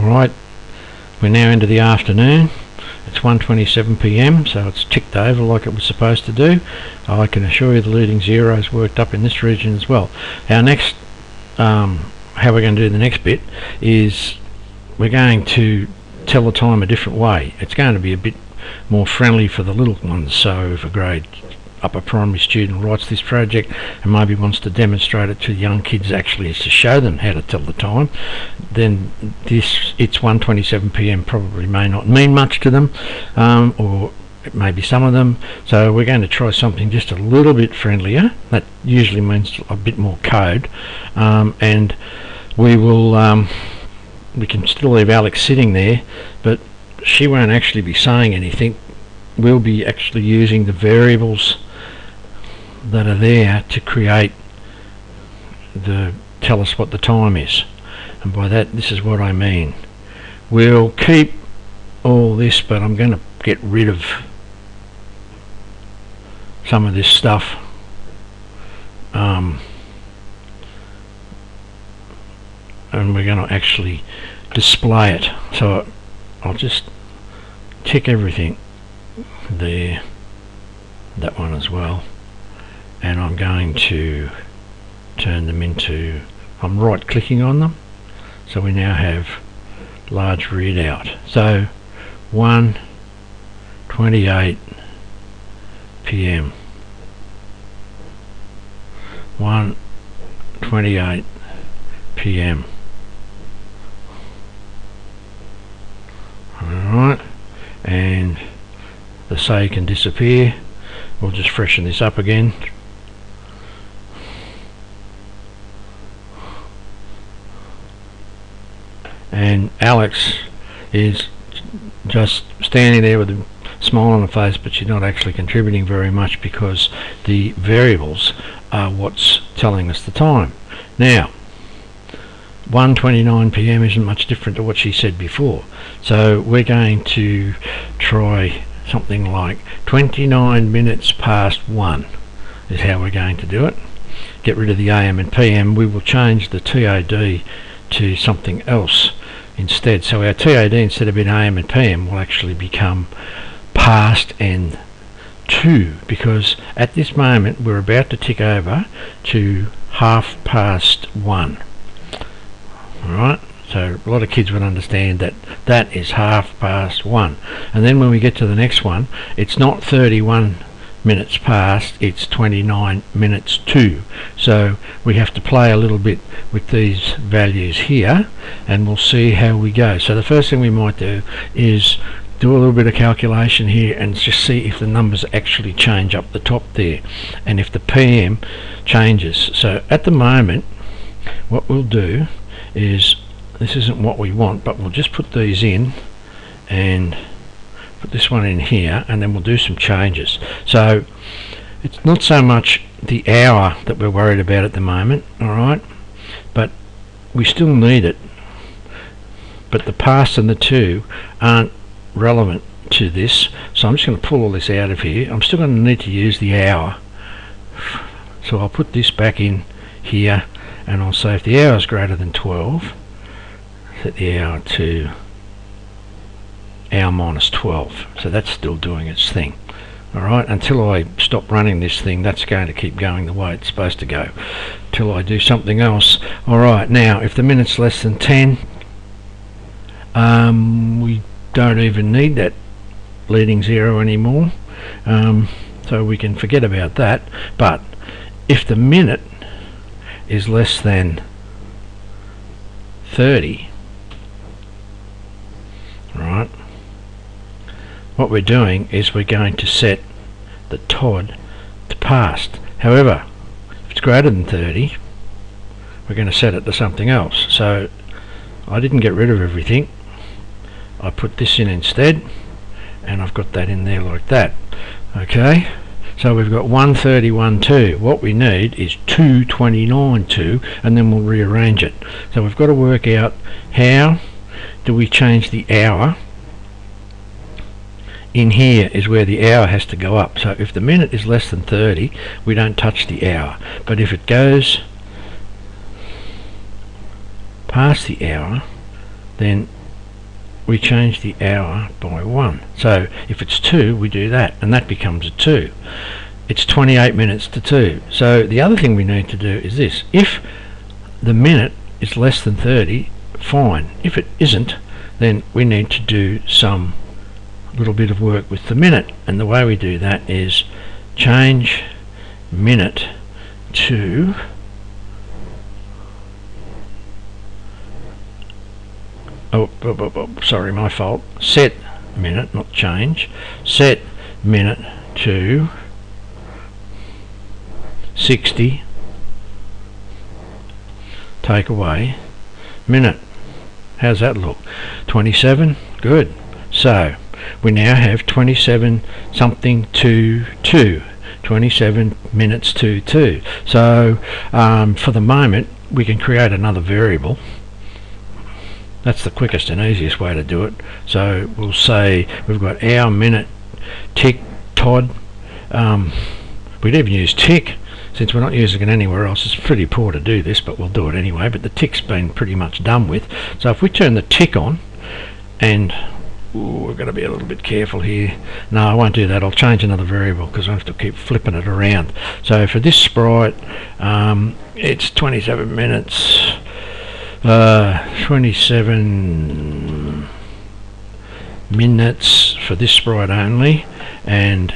Alright, we're now into the afternoon. It's 1:27 p.m, so it's ticked over like it was supposed to do. I can assure you the leading zero's worked up in this region as well. Our next, how we're going to do the next bit is we're going to tell the time a different way. It's going to be a bit more friendly for the little ones, so if a grade upper primary student writes this project and maybe wants to demonstrate it to young kids, actually is to show them how to tell the time, then it's 1:27 p.m probably may not mean much to them, or it may be some of them, so we're going to try something just a little bit friendlier. That usually means a bit more code, and we will we can still leave Alex sitting there, but she won't actually be saying anything. We'll be actually using the variables that are there to create tell us what the time is, and by that this is what I mean. We'll keep all this, but I'm going to get rid of some of this stuff, and we're going to actually display it. So I'll just tick everything there, that one as well, and I'm going to turn them into, I'm right clicking on them, so we now have large readout. So 1:28 p.m. 1:28 p.m. Alright, and the say can disappear. We'll just freshen this up again. And Alex is just standing there with a smile on her face, but she's not actually contributing very much because the variables are what's telling us the time. Now 1:29 p.m. isn't much different to what she said before, so we're going to try something like 29 minutes past 1 is how we're going to do it. Get rid of the AM and PM. We will change the TOD to something else instead, so our TOD, instead of being AM and PM, will actually become past and 2, because at this moment we're about to tick over to 1:30. Alright, so a lot of kids would understand that that is 1:30, and then when we get to the next one, it's not 31 minutes past, it's 29 minutes to. So we have to play a little bit with these values here, and we'll see how we go. So the first thing we might do is do a little bit of calculation here and just see if the numbers actually change up the top there, and if the PM changes. So at the moment what we'll do is, this isn't what we want, but we'll just put these in and put this one in here, and then we'll do some changes. So it's not so much the hour that we're worried about at the moment, alright, but we still need it, but the past and the to aren't relevant to this, so I'm just going to pull all this out of here. I'm still going to need to use the hour, so I'll put this back in here, and I'll say if the hour is greater than 12, set the hour to hour minus 12. So that's still doing its thing. Alright, until I stop running this thing, that's going to keep going the way it's supposed to go, till I do something else. Alright, now if the minute's less than 10, we don't even need that leading zero anymore, so we can forget about that. But if the minute is less than 30, right, what we're doing is we're going to set the TOD to past. However, if it's greater than 30, we're going to set it to something else. So I didn't get rid of everything, I put this in instead, and I've got that in there like that. Okay, so we've got 1:31:2. What we need is 2:29:2, and then we'll rearrange it. So we've got to work out how do we change the hour. In here is where the hour has to go up. So if the minute is less than 30, we don't touch the hour, but if it goes past the hour, then we change the hour by 1. So if it's 2, we do that, and that becomes a 2. It's 28 minutes to 2. So the other thing we need to do is this. If the minute is less than 30, fine. If it isn't, then we need to do some little bit of work with the minute, and the way we do that is change minute to sorry, my fault. Set minute, not change. Set minute to 60. Take away minute. How's that look? 27. Good. So we now have 27 something to 2. 27 minutes to 2. So for the moment we can create another variable. That's the quickest and easiest way to do it. So we'll say we've got hour, minute, tick, Todd. We'd even use tick, since we're not using it anywhere else. It's pretty poor to do this, but we'll do it anyway. But the tick's been pretty much done with. So if we turn the tick on, and we've got to be a little bit careful here. No, I won't do that. I'll change another variable because I have to keep flipping it around. So for this sprite, it's 27 minutes. 27 minutes for this sprite only, and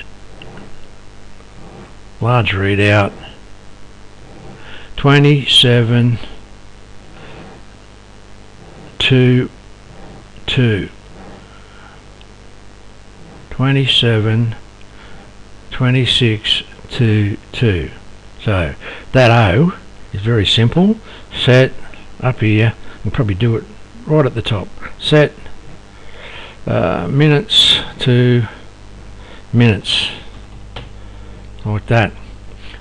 large readout 27 to 2. 27 26 to 2. So that O is very simple. Set up here, we'll probably do it right at the top. Set minutes to minutes, like that.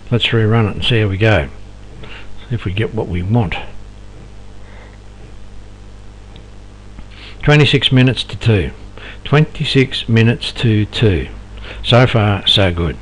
Let's rerun it and see how we go. See if we get what we want. 26 minutes to 2. 26 minutes to 2. So far, so good.